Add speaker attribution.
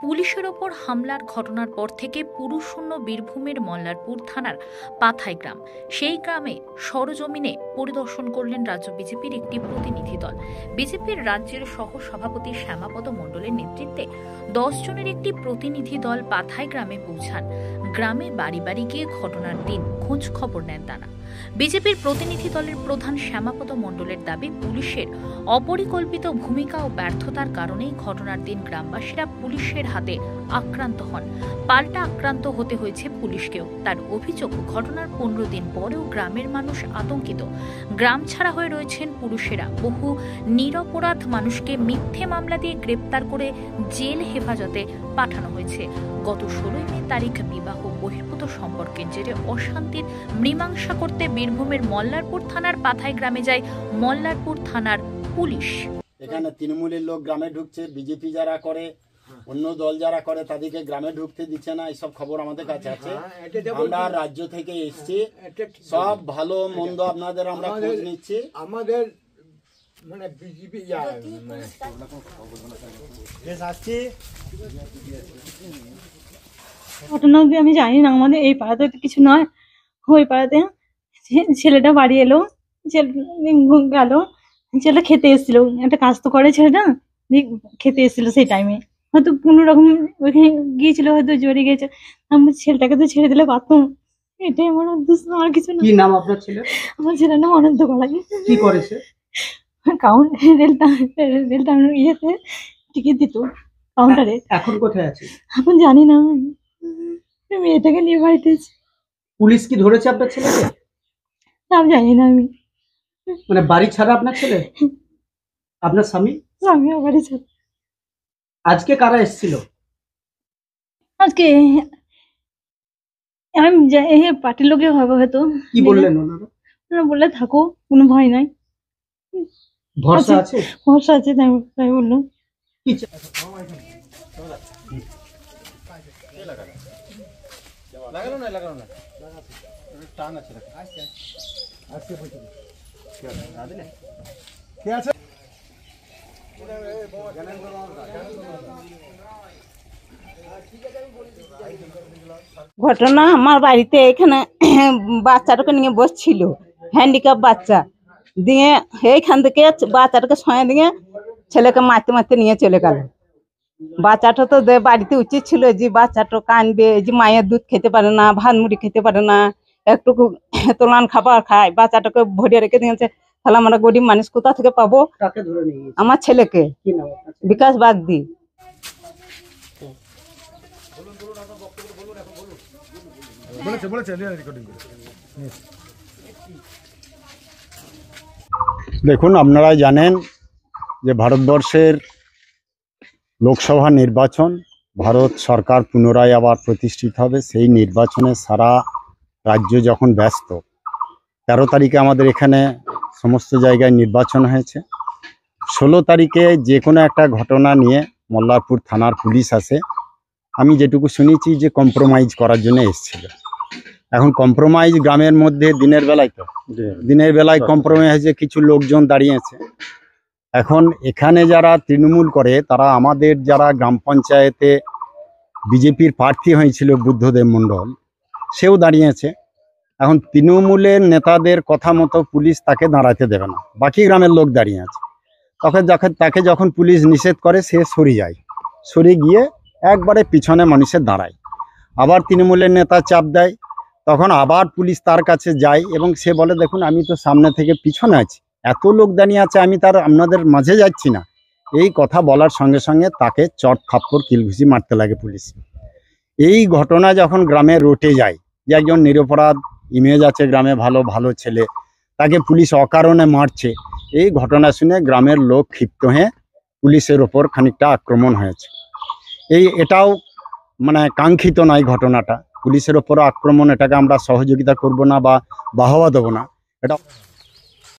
Speaker 1: পুলিশের ওপর হামলার ঘটনার পর থেকে পুরুষশূন্য বীরভূমের মল্লারপুর থানার পাথাই গ্রাম। সেই গ্রামে সরজমিনে পরিদর্শন করলেন রাজ্য বিজেপির একটি প্রতিনিধি দল। বিজেপির রাজ্যের সহ সভাপতি শ্যামাপদ মণ্ডলের নেতৃত্বে 10 জনের একটি প্রতিনিধি দল পাথাই গ্রামে পৌঁছান। গ্রামে বাড়ি বাড়ি গিয়ে ঘটনার দিন খোঁজ খবর নেন তারা। বিজেপির প্রতিনিধি দলের প্রধান শ্যামাপদ মণ্ডলের দাবি, পুলিশের অপরিকল্পিত ভূমিকা ও ব্যর্থতার কারণেই ঘটনার দিন গ্রামবাসীরা পুলিশের হাতে আক্রান্ত হন। পাল্টা আক্রান্ত হতে হয়েছে পুলিশকেও। তার অভিযোগ, ঘটনার 15 দিন পরেও গ্রামের মানুষ আতঙ্কিত। গ্রাম ছাড়া হয়ে রয়েছেন পুরুষেরা। বহু নিরপরাধ মানুষকে মিথ্যে মামলা দিয়ে গ্রেপ্তার করে জেল হেফাজতে পাঠানো হয়েছে। গত 16 মে তারিখ বিবাহ বহির্ভূত সম্পর্কের জেরে অশান্তির মীমাংসা করতে বীরভূমের মল্লারপুর থানার পাথাই গ্রামে যায় মল্লারপুর থানার পুলিশ।
Speaker 2: এখানে তৃণমূলের লোক গ্রামে ঢুকছে, বিজেপি যারা করে, অন্য দল যারা করে তাদেরকে গ্রামে ঢুকতে দিচ্ছে না, এইসব খবর আমাদের কাছে আছে। আমরা রাজ্য থেকে এসেছি, সব ভালো মন্দ আপনাদের আমরা খোঁজ নিচ্ছি। আমাদের মানে বিজেপি
Speaker 3: ঘটনা আমি জানি না, আমাদের এই পাড়াতে কিছু নয়। ওই পাড়াতে ছেলেটা বাড়ি এলো, গেল, ছেলেটা খেতে এসেছিল, একটা কাজ তো করে ছেলেটা, খেতে এসেছিল। সেই টাইমে হয়তো কোনো রকম ওইখানে গিয়েছিল, হয়তো জড়িয়ে গেছে। আমি ছেলেটাকে তো ছেড়ে দিলে পারতাম, এটাই আমার উদ্দেশ্য, আর কিছু না।
Speaker 4: কি নাম আপনার ছেলে?
Speaker 3: আমার ছেলের নাম অনন্ত কড়াই।
Speaker 4: কি করেছে?
Speaker 3: রেলটা ইয়েতে টিকিট দিত কাউন্টারে।
Speaker 4: এখন কোথায় আছে?
Speaker 3: এখন জানি না, মেয়েটাকে নিয়ে বাড়িতে আছি।
Speaker 4: পুলিশ কি ধরেছে আপনার ছেলেকে?
Speaker 3: আমি জানি না। আমি
Speaker 4: মানে বাড়ি ছাড়া আপনার ছেলে, আপনার স্বামী?
Speaker 3: আমিও বাড়ি ছাড়া।
Speaker 4: আজকে কারা এসেছিল?
Speaker 3: আজকে আমি পার্টির লোকে হবে হয়তো।
Speaker 4: কি বললেন ওনারা?
Speaker 3: ওনারা বললে থাকো, কোনো ভয় নাই,
Speaker 4: ভরসা আছে?
Speaker 3: ভরসা আছে, তাই বললো।
Speaker 4: কি
Speaker 2: লাগানো না, লাগানো না, টান আছে।
Speaker 5: ঘটনা আমার বাড়িতে এখানে বাচ্চাটাকে নিয়ে বসছিল, হ্যান্ডিক্যাপ বাচ্চা, দিয়ে এইখান থেকে বাচ্চাটাকে সয়ে দিয়ে ছেলেকে মারতে মারতে নিয়ে চলে গেল। বাচ্চাটা তো বাড়িতে উচিত ছিল যে বাচ্চাটা কানবে, যে মায়ের দুধ খেতে পারে না, ভাত মুড়ি খেতে পারে না, একটু তোলান খাবার খায়, বাচ্চাটাকে ভরিয়ে রেখে দিয়েছে। তাহলে আমরা গরিব মানুষ কোথা থেকে পাবো? আমার ছেলেকে, বিকাশ বাগদি।
Speaker 2: দেখুন, আপনারা জানেন যে ভারতবর্ষের লোকসভা নির্বাচন, ভারত সরকার পুনরায় আবার প্রতিষ্ঠিত হবে। সেই নির্বাচনে সারা রাজ্য যখন ব্যস্ত, 13 তারিখে আমাদের এখানে সমস্ত জায়গায় নির্বাচন হয়েছে। 16 তারিখে যে কোনো একটা ঘটনা নিয়ে মল্লারপুর থানার পুলিশ আসে। আমি যেটুকু শুনেছি যে কম্প্রোমাইজ করার জন্য এসেছিল। এখন কম্প্রোমাইজ গ্রামের মধ্যে দিনের বেলায় কম্প্রোমাইজ হয়েছে, কিছু লোকজন দাঁড়িয়েছে। এখন এখানে যারা তৃণমূল করে, তারা আমাদের যারা গ্রাম পঞ্চায়েতে বিজেপির প্রার্থী হয়েছিল বুদ্ধদেব মণ্ডল, সেও দাঁড়িয়েছে। এখন তৃণমূলের নেতাদের কথা মতো পুলিশ তাকে দাঁড়াতে দেবে না, বাকি গ্রামের লোক দাঁড়িয়ে আছে। তাকে যখন পুলিশ নিষেধ করে, সে সরে গিয়ে একবারে পিছনে মানুষের দাঁড়ায়। আবার তৃণমূলের নেতা চাপ দেয়, তখন আবার পুলিশ তার কাছে যায় এবং সে বলে, দেখুন আমি তো সামনে থেকে পিছনে আছি, এত লোক দাঁড়িয়ে আছে, আমি তার আপনাদের মাঝে যাচ্ছি না। এই কথা বলার সঙ্গে সঙ্গে তাকে চট থাপ্পড় কিলঘুষি মারতে লাগে পুলিশ। এই ঘটনা যখন গ্রামে রটে যায়, যে একজন নিরপরাধ ইমেজ আছে গ্রামে, ভালো ছেলে, তাকে পুলিশ অকারণে মারছে, এই ঘটনা শুনে গ্রামের লোক ক্ষিপ্ত হয়ে পুলিশের ওপর খানিকটা আক্রমণ হয়েছে। এটাও মানে কাঙ্ক্ষিত নয় ঘটনাটা, পুলিশের ওপর আক্রমণ, এটাকে আমরা সহযোগিতা করব না বা বাহবা দেবো না। এটা